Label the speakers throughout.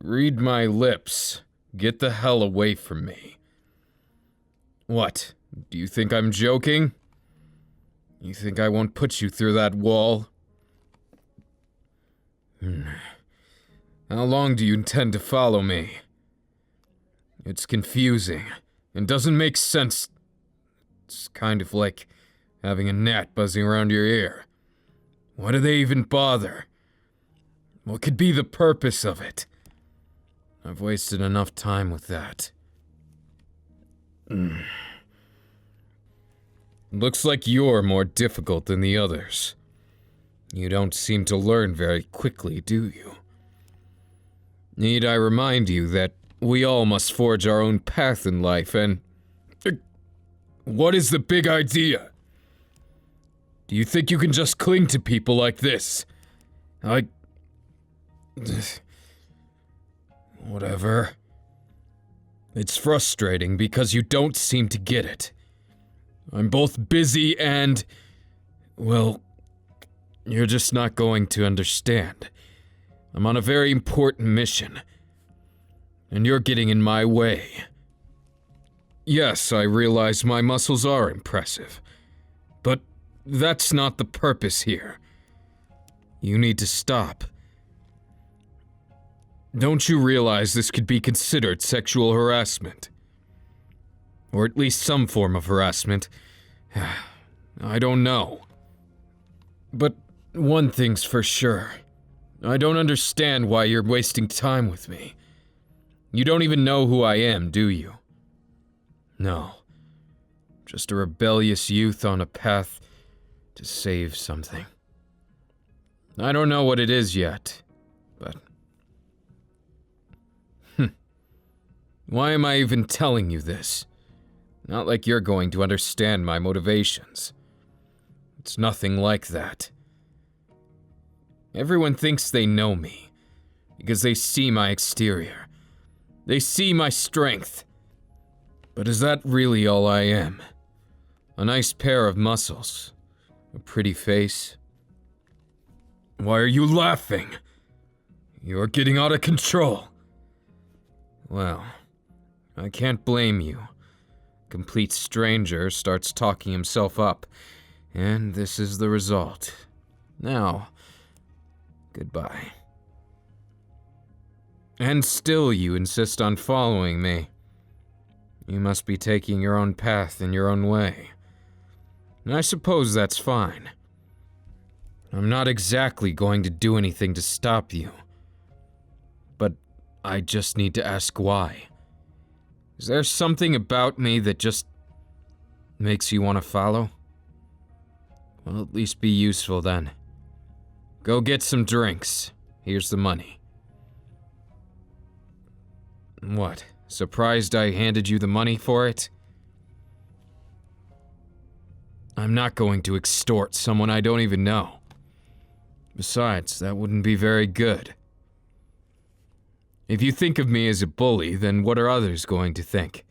Speaker 1: Read my lips. Get the hell away from me. What? Do you think I'm joking? You think I won't put you through that wall? How long do you intend to follow me? It's confusing, and doesn't make sense. It's kind of like having a gnat buzzing around your ear. Why do they even bother? What could be the purpose of it? I've wasted enough time with that. Looks like you're more difficult than the others. You don't seem to learn very quickly, do you? Need I remind you that we all must forge our own path in life, and... What is the big idea? Do you think you can just cling to people like this? Whatever. It's frustrating because you don't seem to get it. I'm both busy and... well, you're just not going to understand. I'm on a very important mission, and you're getting in my way. Yes, I realize my muscles are impressive, but that's not the purpose here. You need to stop. Don't you realize this could be considered sexual harassment? Or at least some form of harassment. I don't know. But one thing's for sure. I don't understand why you're wasting time with me. You don't even know who I am, do you? No. Just a rebellious youth on a path to save something. I don't know what it is yet, but... Why am I even telling you this? Not like you're going to understand my motivations. It's nothing like that. Everyone thinks they know me, because they see my exterior. They see my strength. But is that really all I am? A nice pair of muscles. A pretty face. Why are you laughing? You're getting out of control. Well, I can't blame you. Complete stranger starts talking himself up, and this is the result. Now, goodbye. And still you insist on following me. You must be taking your own path in your own way. And I suppose that's fine. I'm not exactly going to do anything to stop you. But I just need to ask why. Is there something about me that just makes you want to follow? Well, at least be useful then. Go get some drinks. Here's the money. What? Surprised I handed you the money for it? I'm not going to extort someone I don't even know. Besides, that wouldn't be very good. If you think of me as a bully, then what are others going to think?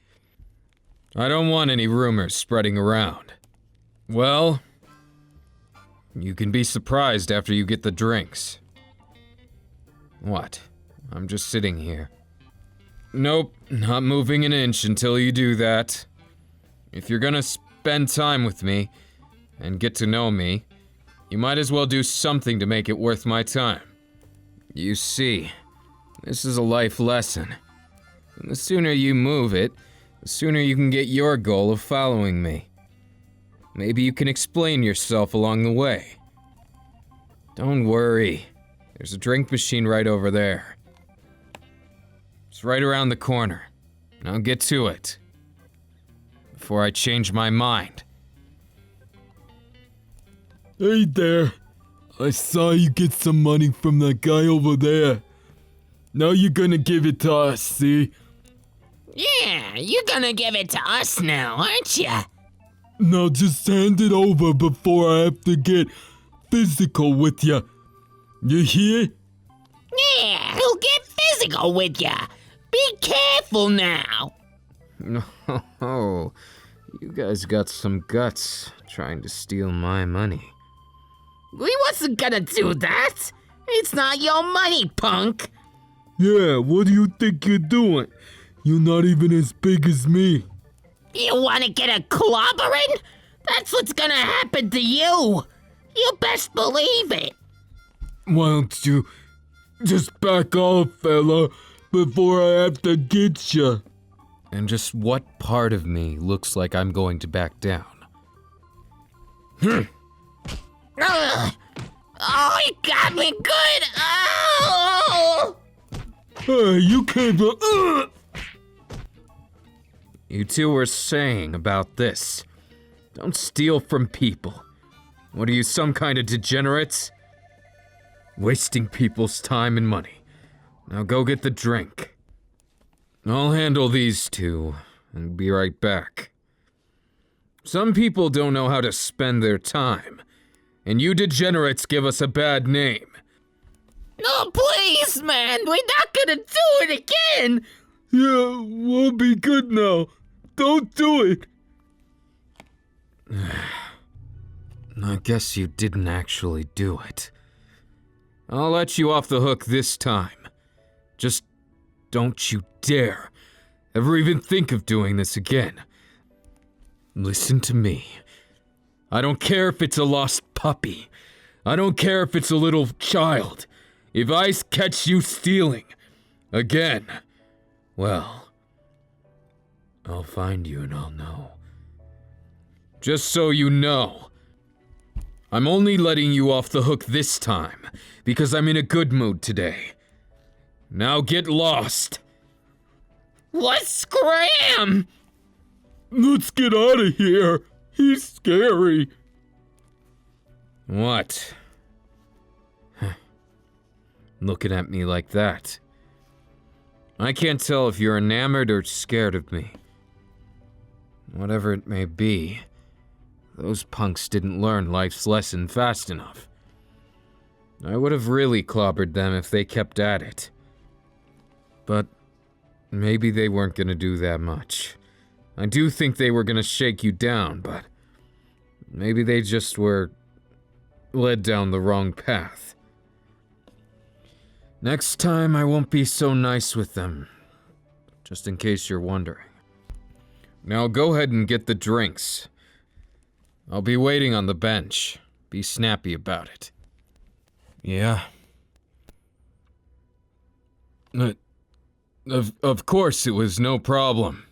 Speaker 1: I don't want any rumors spreading around. Well, you can be surprised after you get the drinks. What? I'm just sitting here. Nope, not moving an inch until you do that. If you're gonna spend time with me and get to know me, you might as well do something to make it worth my time. You see, this is a life lesson. And the sooner you move it, the sooner you can get your goal of following me. Maybe you can explain yourself along the way. Don't worry, there's a drink machine right over there. It's right around the corner. Now get to it. Before I change my mind.
Speaker 2: Hey there. I saw you get some money from that guy over there. Now you're gonna give it to us, see?
Speaker 3: Yeah, you're gonna give it to us now, aren't ya?
Speaker 2: Now just hand it over before I have to get physical with ya. You hear?
Speaker 3: Yeah, he'll get physical with ya. Be careful now.
Speaker 1: Oh, you guys got some guts trying to steal my money.
Speaker 3: We wasn't gonna do that. It's not your money, punk.
Speaker 2: Yeah, what do you think you're doing? You're not even as big as me.
Speaker 3: You want to get a clobbering? That's what's gonna happen to you. You best believe it.
Speaker 2: Why don't you just back off, fella, before I have to get you?
Speaker 1: And just what part of me looks like I'm going to back down?
Speaker 3: Ugh. Oh, he got me good. Oh!
Speaker 2: Hey, you can't.
Speaker 1: You two were saying about this. Don't steal from people. What are you, some kind of degenerates? Wasting people's time and money. Now go get the drink. I'll handle these two and be right back. Some people don't know how to spend their time, and you degenerates give us a bad name.
Speaker 3: No, please, man. We're not gonna do it again.
Speaker 2: Yeah, we'll be good now. Don't do it.
Speaker 1: I guess you didn't actually do it. I'll let you off the hook this time. Just don't you dare ever even think of doing this again. Listen to me. I don't care if it's a lost puppy. I don't care if it's a little child. If I catch you stealing again, well, I'll find you and I'll know. Just so you know, I'm only letting you off the hook this time because I'm in a good mood today. Now get lost.
Speaker 3: What scram?
Speaker 2: Let's get out of here. He's scary.
Speaker 1: What? Looking at me like that. I can't tell if you're enamored or scared of me. Whatever it may be, those punks didn't learn life's lesson fast enough. I would have really clobbered them if they kept at it. But maybe they weren't gonna do that much. I do think they were gonna shake you down, but maybe they just were led down the wrong path. Next time I won't be so nice with them, just in case you're wondering. Now go ahead and get the drinks. I'll be waiting on the bench. Be snappy about it. Yeah. Of course it was no problem.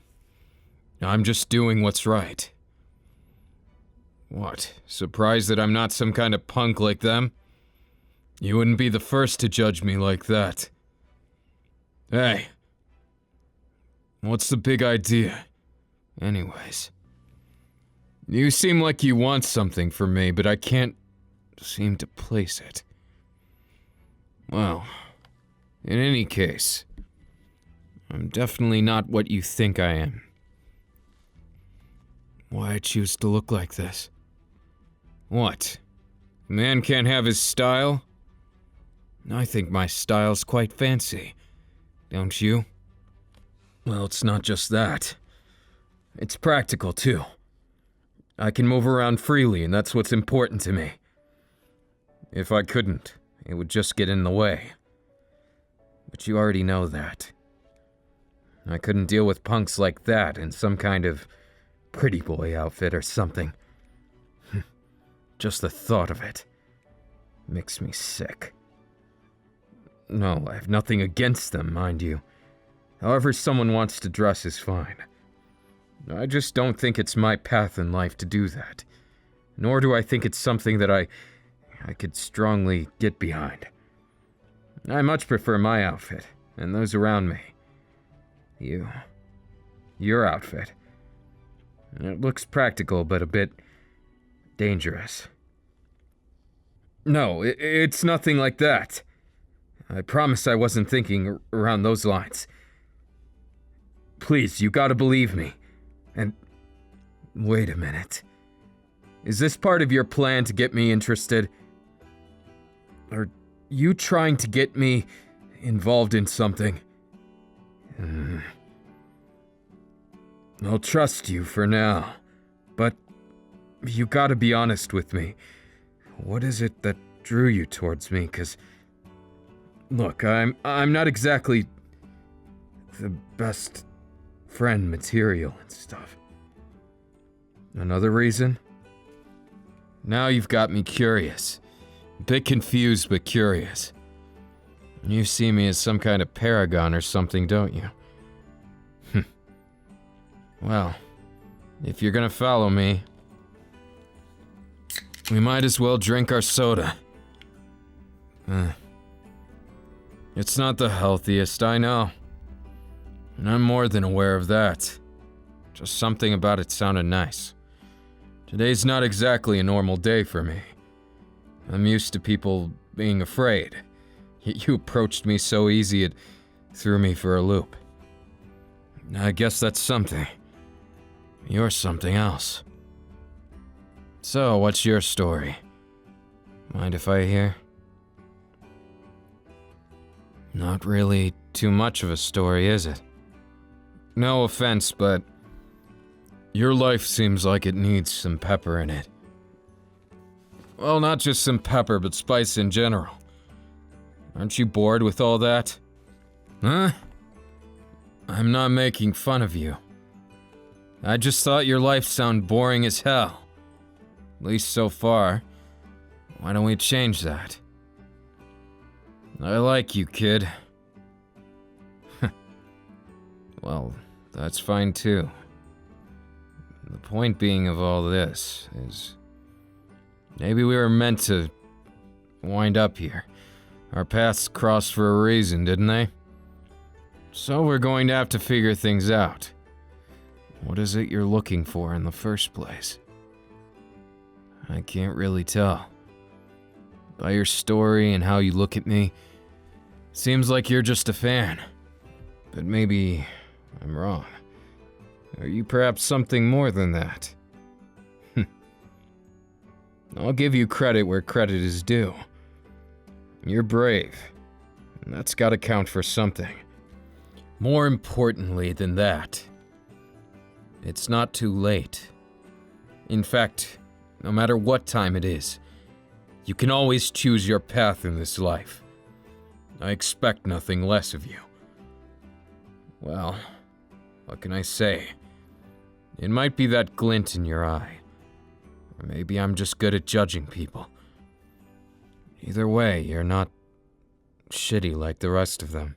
Speaker 1: I'm just doing what's right. What, surprised that I'm not some kind of punk like them? You wouldn't be the first to judge me like that. Hey. What's the big idea? Anyways. You seem like you want something from me, but I can't seem to place it. Well, in any case, I'm definitely not what you think I am. Why I choose to look like this? What? A man can't have his style? I think my style's quite fancy. Don't you? Well, it's not just that. It's practical, too. I can move around freely, and that's what's important to me. If I couldn't, it would just get in the way. But you already know that. I couldn't deal with punks like that in some kind of pretty boy outfit or something. Just the thought of it makes me sick. No, I have nothing against them, mind you. However someone wants to dress is fine. I just don't think it's my path in life to do that. Nor do I think it's something that I could strongly get behind. I much prefer my outfit, and those around me. Your outfit. It looks practical, but a bit dangerous. No, it's nothing like that. I promise I wasn't thinking around those lines. Please, you gotta believe me. And wait a minute. Is this part of your plan to get me interested? Are you trying to get me involved in something? I'll trust you for now, but you gotta be honest with me. What is it that drew you towards me? 'Cause Look, I'm not exactly the best friend material and stuff. Another reason? Now you've got me curious. A bit confused, but curious. You see me as some kind of paragon or something, don't you? Well, if you're gonna follow me, we might as well drink our soda. It's not the healthiest, I know. And I'm more than aware of that. Just something about it sounded nice. Today's not exactly a normal day for me. I'm used to people being afraid. Yet you approached me so easy it threw me for a loop. I guess that's something. You're something else. So, what's your story? Mind if I hear? Not really too much of a story, is it? No offense, but your life seems like it needs some pepper in it. Well, not just some pepper, but spice in general. Aren't you bored with all that? Huh? I'm not making fun of you. I just thought your life sounded boring as hell. At least so far. Why don't we change that? I like you, kid. Well, that's fine too. The point being of all this is, maybe we were meant to wind up here. Our paths crossed for a reason, didn't they? So we're going to have to figure things out. What is it you're looking for in the first place? I can't really tell. By your story and how you look at me, seems like you're just a fan. But maybe I'm wrong. Are you perhaps something more than that? I'll give you credit where credit is due. You're brave, and that's gotta count for something. More importantly than that, it's not too late. In fact, no matter what time it is, you can always choose your path in this life. I expect nothing less of you. Well, what can I say? It might be that glint in your eye. Or maybe I'm just good at judging people. Either way, you're not shitty like the rest of them.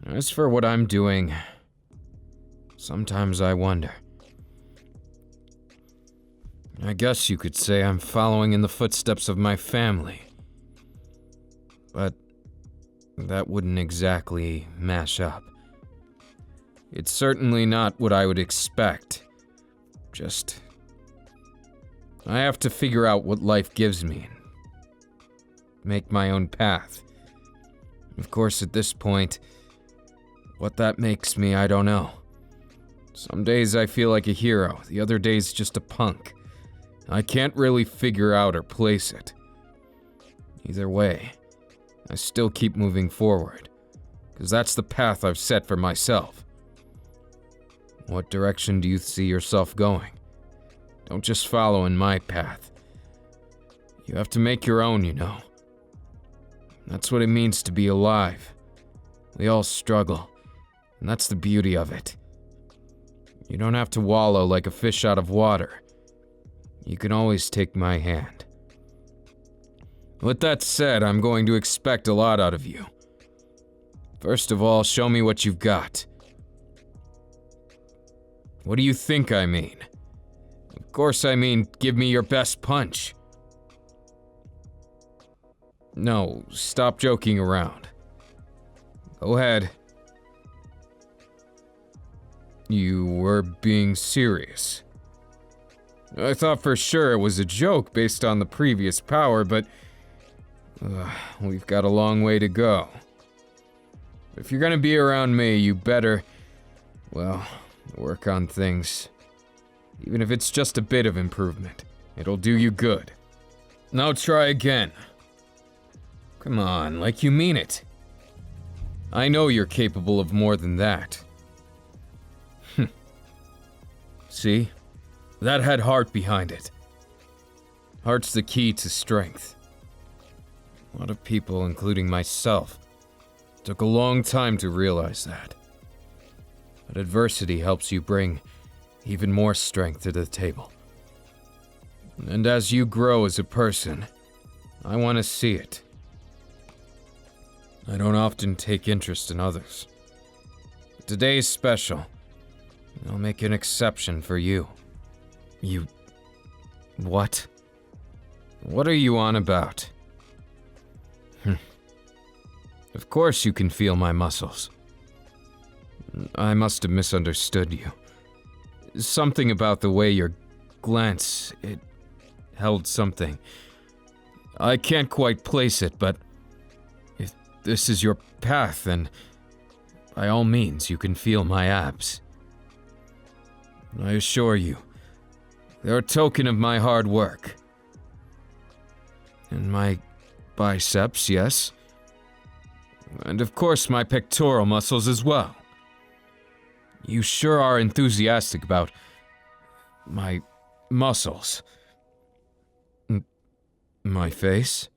Speaker 1: As for what I'm doing, sometimes I wonder. I guess you could say I'm following in the footsteps of my family. But that wouldn't exactly mash up. It's certainly not what I would expect. Just, I have to figure out what life gives me and make my own path. Of course, at this point, what that makes me, I don't know. Some days I feel like a hero, the other days just a punk. I can't really figure out or place it. Either way, I still keep moving forward, because that's the path I've set for myself. What direction do you see yourself going? Don't just follow in my path. You have to make your own, you know. That's what it means to be alive. We all struggle, and that's the beauty of it. You don't have to wallow like a fish out of water. You can always take my hand. With that said, I'm going to expect a lot out of you. First of all, show me what you've got. What do you think I mean? Of course I mean, give me your best punch. No, stop joking around. Go ahead. You were being serious. I thought for sure it was a joke based on the previous power, but we've got a long way to go. If you're gonna be around me, you better, well, work on things. Even if it's just a bit of improvement, it'll do you good. Now try again. Come on, like you mean it. I know you're capable of more than that. See? That had heart behind it. Heart's the key to strength. A lot of people, including myself, took a long time to realize that. But adversity helps you bring even more strength to the table. And as you grow as a person, I want to see it. I don't often take interest in others. But today's special. I'll make an exception for you. You... What? What are you on about? Of course you can feel my muscles. I must have misunderstood you. Something about the way your glance, it held something. I can't quite place it, but if this is your path, then by all means you can feel my abs. I assure you, they're a token of my hard work. And my biceps, yes. And of course my pectoral muscles as well. You sure are enthusiastic about my muscles. My face?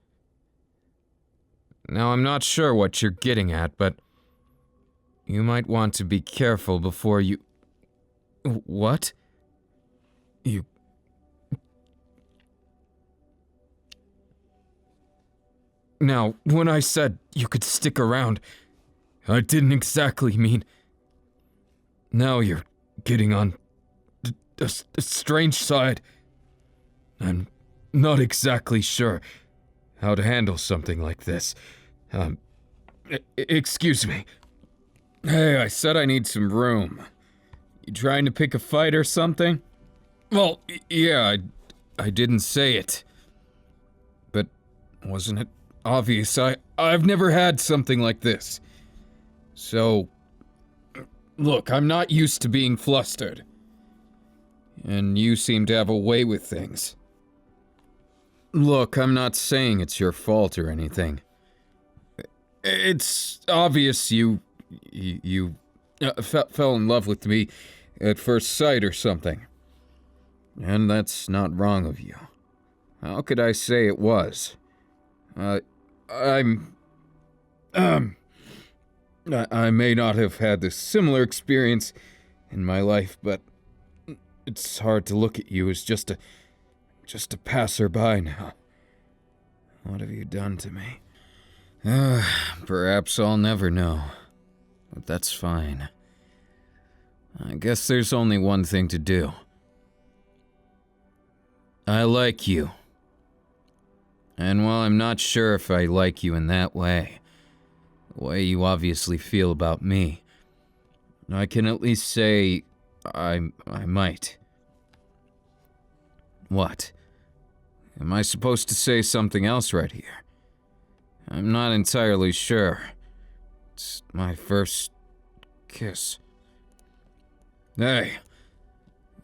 Speaker 1: Now, I'm not sure what you're getting at, but you might want to be careful before you... What? You... Now, when I said you could stick around, I didn't exactly mean... Now you're getting on a strange side. I'm not exactly sure how to handle something like this. Excuse me. Hey, I said I need some room. You trying to pick a fight or something? Well, yeah, I didn't say it. But wasn't it obvious? I've never had something like this. So, look, I'm not used to being flustered. And you seem to have a way with things. Look, I'm not saying it's your fault or anything. It's obvious you fell in love with me at first sight or something. And that's not wrong of you. How could I say it was? I may not have had this similar experience in my life, but it's hard to look at you as just a passerby now. What have you done to me? Perhaps I'll never know, but that's fine. I guess there's only one thing to do. I like you. And while I'm not sure if I like you in that way, the way you obviously feel about me, I can at least say I might. What? Am I supposed to say something else right here? I'm not entirely sure. It's my first kiss. Hey,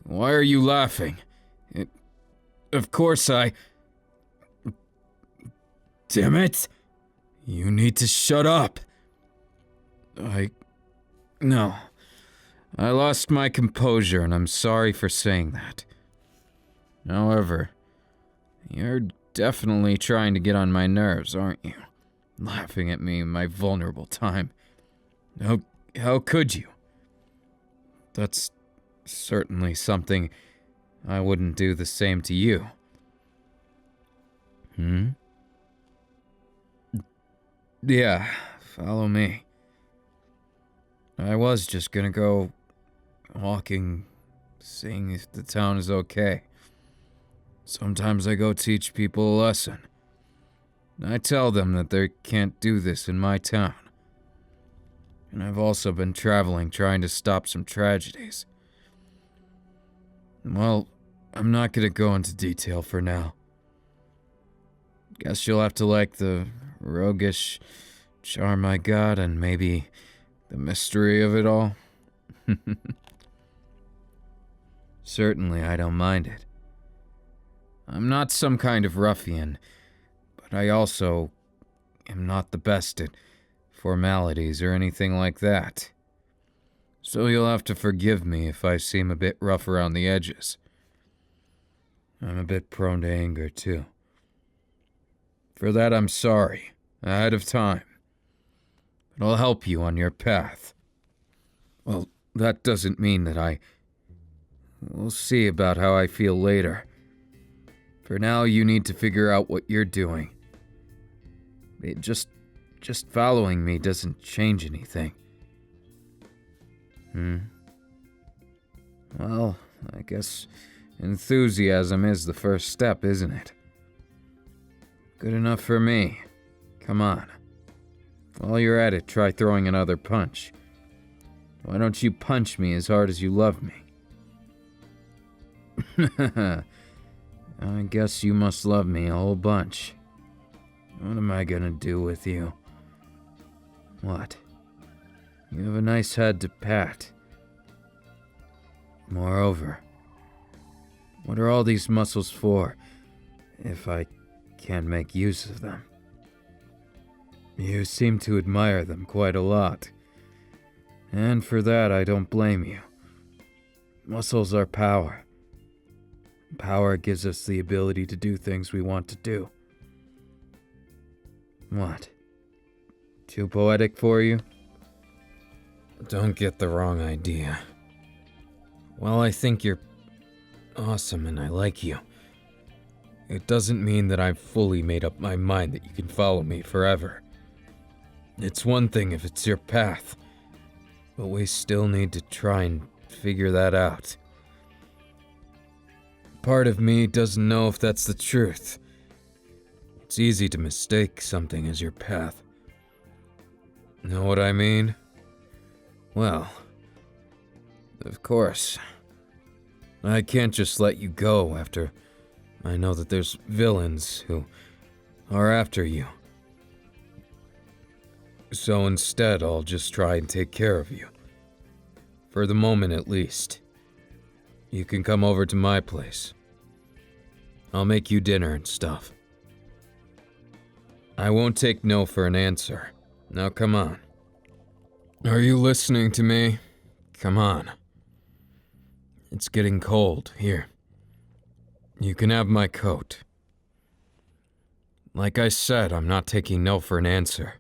Speaker 1: why are you laughing? Of course Damn it! You need to shut up. No. I lost my composure, and I'm sorry for saying that. However, you're definitely trying to get on my nerves, aren't you? Laughing at me in my vulnerable time. How could you? That's certainly something I wouldn't do the same to you. Yeah, follow me. I was just gonna go walking, seeing if the town is okay. Sometimes I go teach people a lesson. I tell them that they can't do this in my town. And I've also been traveling trying to stop some tragedies. Well, I'm not gonna go into detail for now. Guess you'll have to like the roguish charm I got and maybe the mystery of it all. Certainly, I don't mind it. I'm not some kind of ruffian, but I also am not the best at formalities or anything like that. So you'll have to forgive me if I seem a bit rough around the edges. I'm a bit prone to anger, too. For that, I'm sorry. ahead of time. It'll help you on your path. Well, that doesn't mean that We'll see about how I feel later. For now, you need to figure out what you're doing. Just following me doesn't change anything. Well, I guess enthusiasm is the first step, isn't it? Good enough for me. Come on. While you're at it, try throwing another punch. Why don't you punch me as hard as you love me? I guess you must love me a whole bunch. What am I gonna do with you? What? You have a nice head to pat. Moreover, what are all these muscles for, if I can't make use of them? You seem to admire them quite a lot. And for that, I don't blame you. Muscles are power. Power gives us the ability to do things we want to do. What? Too poetic for you? Don't get the wrong idea. While I think you're awesome and I like you, it doesn't mean that I've fully made up my mind that you can follow me forever. It's one thing if it's your path, but we still need to try and figure that out. Part of me doesn't know if that's the truth. It's easy to mistake something as your path. Know what I mean? Well, of course. I can't just let you go after I know that there's villains who are after you. So instead, I'll just try and take care of you. For the moment, at least. You can come over to my place. I'll make you dinner and stuff. I won't take no for an answer. Now come on. Are you listening to me? Come on. It's getting cold. Here. You can have my coat. Like I said, I'm not taking no for an answer.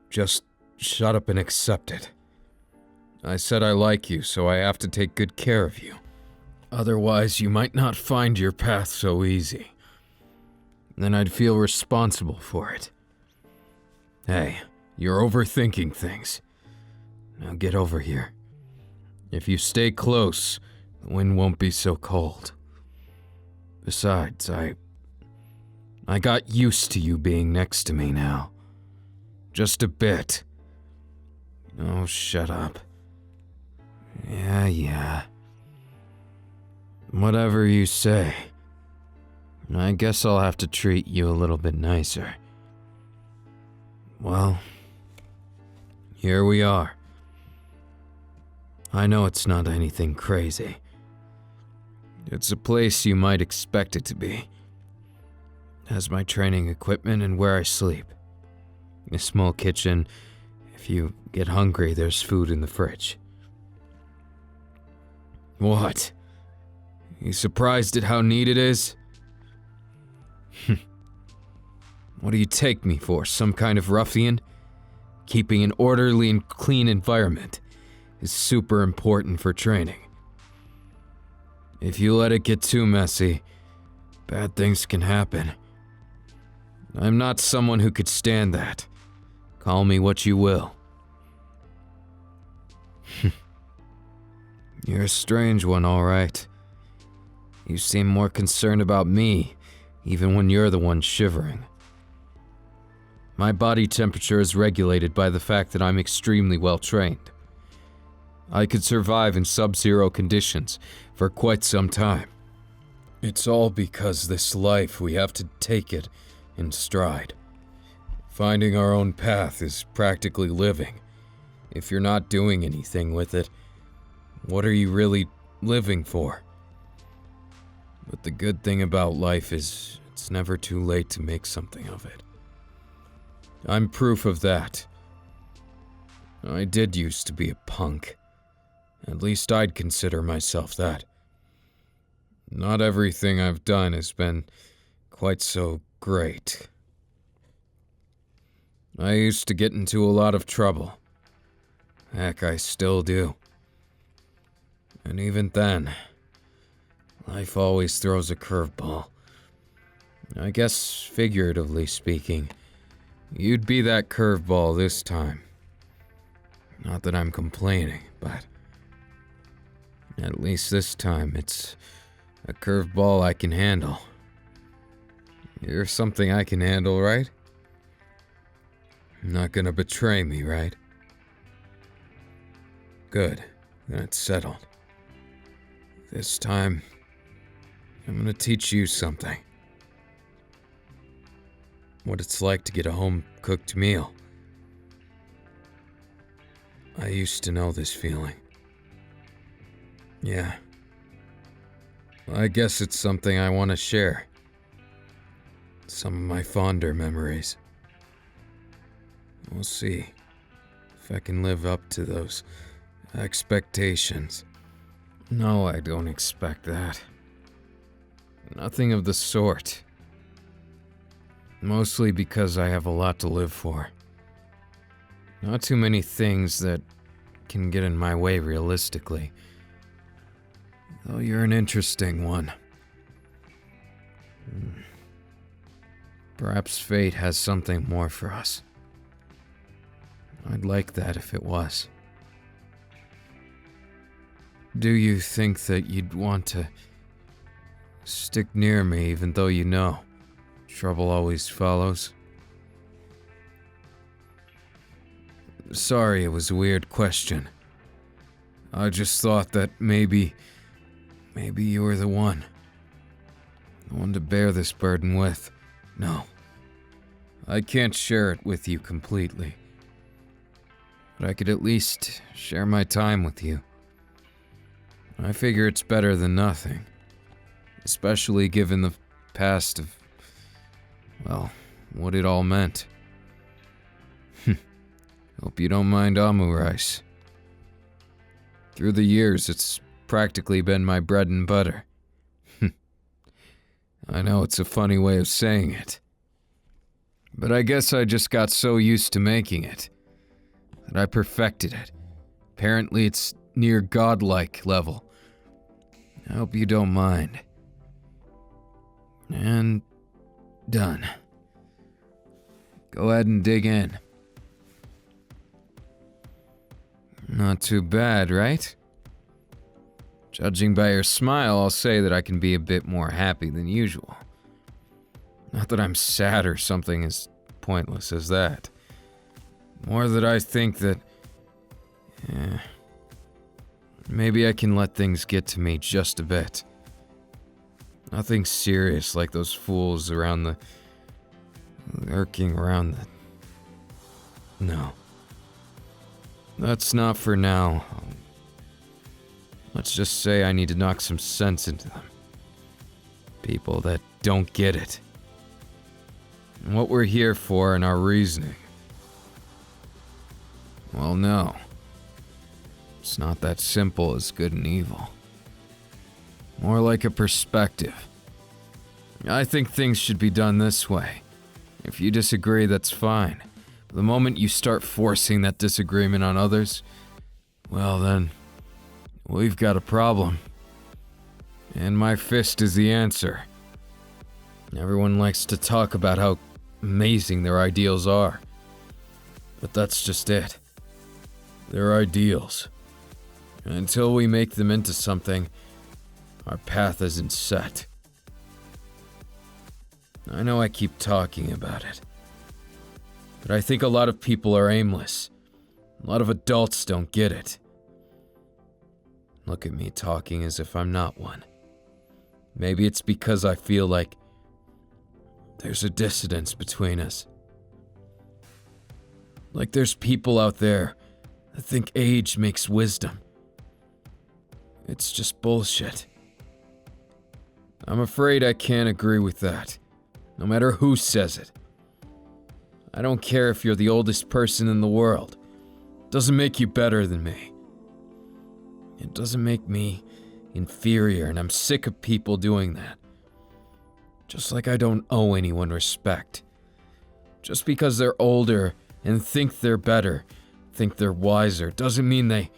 Speaker 1: Just shut up and accept it. I said I like you, so I have to take good care of you. Otherwise, you might not find your path so easy. Then I'd feel responsible for it. Hey, you're overthinking things. Now get over here. If you stay close, the wind won't be so cold. Besides, I got used to you being next to me now. Just a bit. Oh, shut up. Yeah. Whatever you say. I guess I'll have to treat you a little bit nicer. Well, here we are. I know it's not anything crazy. It's a place you might expect it to be. It has my training equipment and where I sleep. A small kitchen. If you get hungry, there's food in the fridge. What? You surprised at how neat it is? What do you take me for, some kind of ruffian? Keeping an orderly and clean environment is super important for training. If you let it get too messy, bad things can happen. I'm not someone who could stand that. Call me what you will. You're a strange one, all right. You seem more concerned about me, even when you're the one shivering. My body temperature is regulated by the fact that I'm extremely well trained. I could survive in sub-zero conditions for quite some time. It's all because this life, we have to take it in stride. Finding our own path is practically living. If you're not doing anything with it, what are you really living for? But the good thing about life is it's never too late to make something of it. I'm proof of that. I did used to be a punk. At least I'd consider myself that. Not everything I've done has been quite so great. I used to get into a lot of trouble. Heck, I still do. And even then, life always throws a curveball. I guess, figuratively speaking, you'd be that curveball this time. Not that I'm complaining, but at least this time it's a curveball I can handle. You're something I can handle, right? Not gonna betray me, right? Good, then it's settled. This time, I'm gonna teach you something. What it's like to get a home-cooked meal. I used to know this feeling. Yeah. I guess it's something I want to share. Some of my fonder memories. We'll see if I can live up to those expectations. No, I don't expect that. Nothing of the sort. Mostly because I have a lot to live for. Not too many things that can get in my way realistically. Though you're an interesting one. Perhaps fate has something more for us. I'd like that if it was. Do you think that you'd want to stick near me even though you know trouble always follows? Sorry, it was a weird question. I just thought that maybe you were the one. The one to bear this burden with. No. I can't share it with you completely. But I could at least share my time with you. I figure it's better than nothing. Especially given the past of, well, what it all meant. Hope you don't mind omu rice. Through the years, it's practically been my bread and butter. I know it's a funny way of saying it. But I guess I just got so used to making it that I perfected it. Apparently it's near godlike level. I hope you don't mind. And done. Go ahead and dig in. Not too bad, right? Judging by your smile, I'll say that I can be a bit more happy than usual. Not that I'm sad or something as pointless as that. More that I think that... maybe I can let things get to me just a bit. Nothing serious like those fools around the... lurking around the... No. That's not for now. Let's just say I need to knock some sense into them. People that don't get it. And what we're here for and our reasoning. Well, no. It's not that simple as good and evil. More like a perspective. I think things should be done this way. If you disagree, that's fine. The moment you start forcing that disagreement on others, well then, we've got a problem. And my fist is the answer. Everyone likes to talk about how amazing their ideals are. But that's just it. They're ideals. And until we make them into something, our path isn't set. I know I keep talking about it. But I think a lot of people are aimless. A lot of adults don't get it. Look at me talking as if I'm not one. Maybe it's because I feel like there's a dissonance between us. Like there's people out there that think age makes wisdom. It's just bullshit. I'm afraid I can't agree with that, no matter who says it. I don't care if you're the oldest person in the world. It doesn't make you better than me. It doesn't make me inferior, and I'm sick of people doing that. Just like I don't owe anyone respect. Just because they're older and think they're better, think they're wiser, doesn't mean they...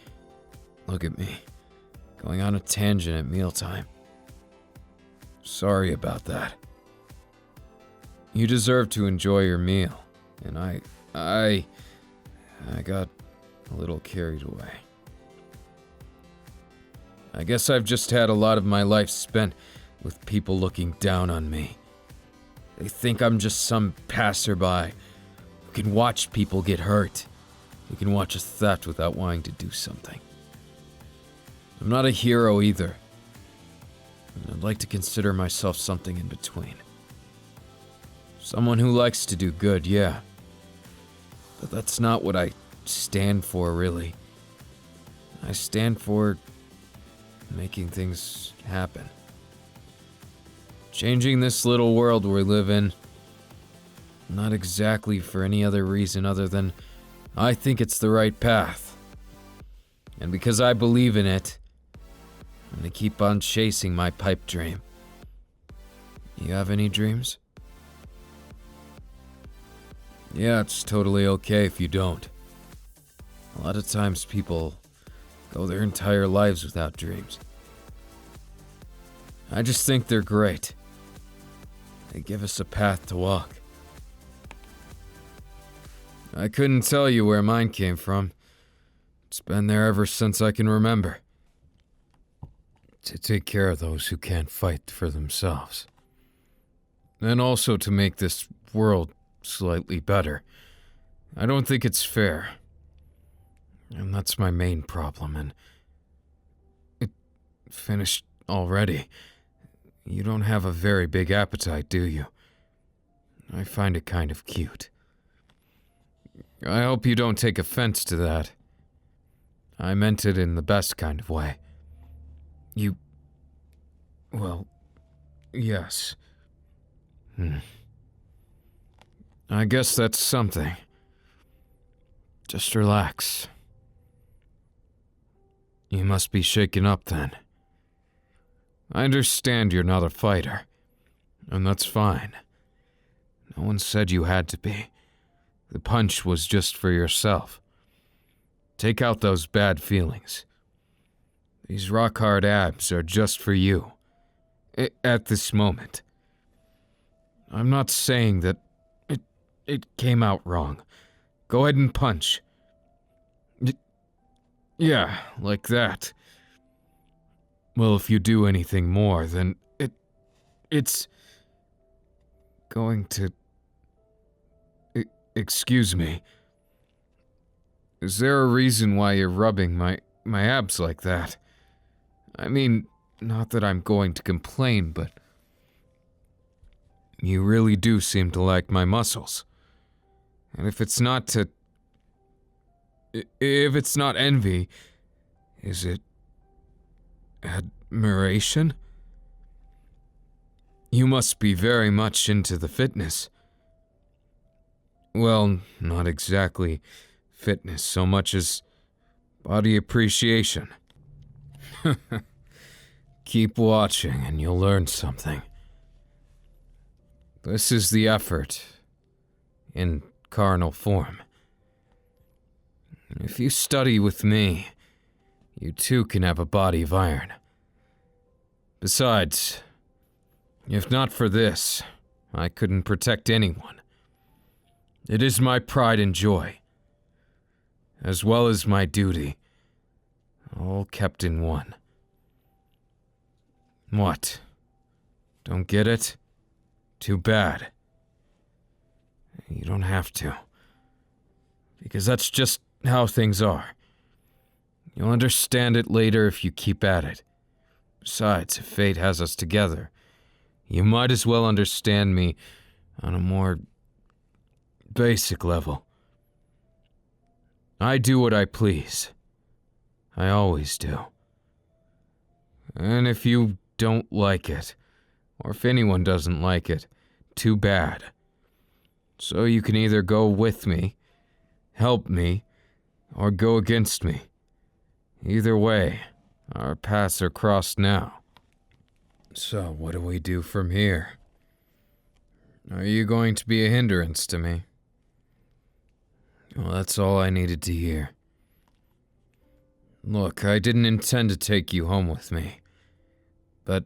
Speaker 1: Look at me, going on a tangent at mealtime. Sorry about that. You deserve to enjoy your meal, and I got a little carried away. I guess I've just had a lot of my life spent with people looking down on me. They think I'm just some passerby who can watch people get hurt, who can watch a theft without wanting to do something. I'm not a hero either. And I'd like to consider myself something in between. Someone who likes to do good, yeah. But that's not what I stand for, really. I stand for making things happen. Changing this little world we live in. Not exactly for any other reason other than I think it's the right path. And because I believe in it, I'm gonna keep on chasing my pipe dream. You have any dreams? Yeah, it's totally okay if you don't. A lot of times people go their entire lives without dreams. I just think they're great. They give us a path to walk. I couldn't tell you where mine came from. It's been there ever since I can remember. To take care of those who can't fight for themselves. And also to make this world slightly better. I don't think it's fair. And that's my main problem, and it finished already. You don't have a very big appetite, do you? I find it kind of cute. I hope you don't take offense to that. I meant it in the best kind of way. Well, yes. I guess that's something. Just relax. You must be shaken up then. I understand you're not a fighter, and that's fine. No one said you had to be. The punch was just for yourself. Take out those bad feelings. These rock-hard abs are just for you. At this moment. I'm not saying that it came out wrong. Go ahead and punch. Yeah, like that. Well, if you do anything more, then it's going to... Excuse me. Is there a reason why you're rubbing my abs like that? I mean, not that I'm going to complain, but... You really do seem to like my muscles. And if it's not envy, is it admiration? You must be very much into the fitness. Well, not exactly fitness so much as body appreciation. Keep watching and you'll learn something. This is the effort in carnal form. If you study with me, you too can have a body of iron. Besides, if not for this, I couldn't protect anyone. It is my pride and joy, as well as my duty, all kept in one. What? Don't get it? Too bad. You don't have to. Because that's just how things are. You'll understand it later if you keep at it. Besides, if fate has us together, you might as well understand me on a more basic level. I do what I please. I always do. And if you don't like it, or if anyone doesn't like it, too bad. So you can either go with me, help me, or go against me. Either way, our paths are crossed now. So what do we do from here? Are you going to be a hindrance to me? Well, that's all I needed to hear. Look, I didn't intend to take you home with me. But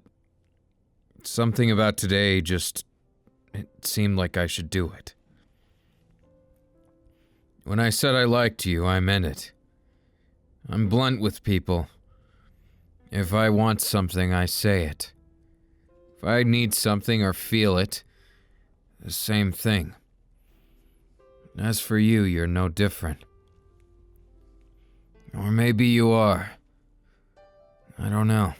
Speaker 1: something about today it seemed like I should do it. When I said I liked you, I meant it. I'm blunt with people. If I want something, I say it. If I need something or feel it, the same thing. As for you, you're no different. Or maybe you are. I don't know.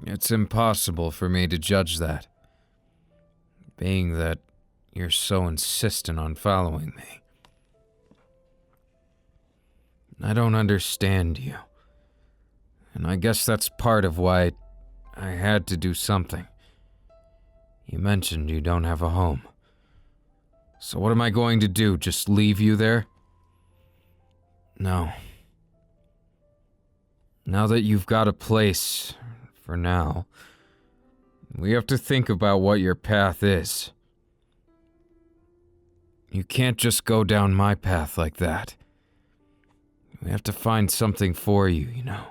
Speaker 1: It's impossible for me to judge that, being that you're so insistent on following me. I don't understand you, and I guess that's part of why I had to do something. You mentioned you don't have a home. So what am I going to do, just leave you there? No. Now that you've got a place, for now, we have to think about what your path is. You can't just go down my path like that. We have to find something for you, you know.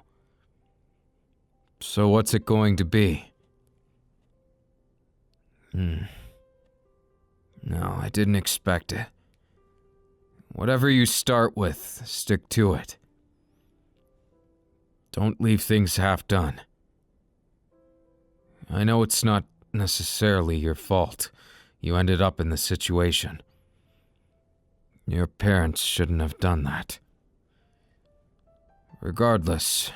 Speaker 1: So what's it going to be? No, I didn't expect it. Whatever you start with, stick to it. Don't leave things half done. I know it's not necessarily your fault. You ended up in the situation. Your parents shouldn't have done that. Regardless,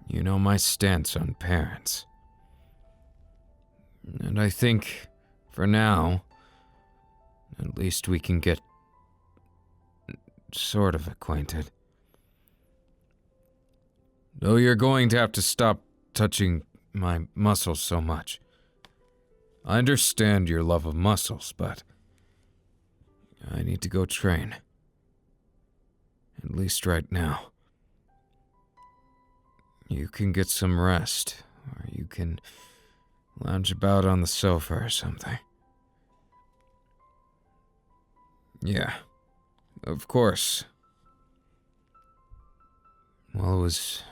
Speaker 1: you know my stance on parents. And I think, for now, at least we can get sort of acquainted. Though you're going to have to stop touching my muscles so much. I understand your love of muscles, but I need to go train. At least right now. You can get some rest, or you can lounge about on the sofa or something. Yeah, of course. Well, it was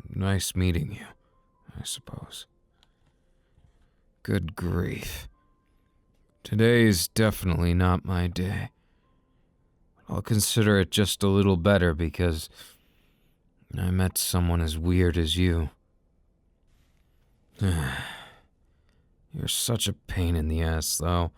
Speaker 1: nice meeting you, I suppose. Good grief. Today is definitely not my day. I'll consider it just a little better because I met someone as weird as you. You're such a pain in the ass, though.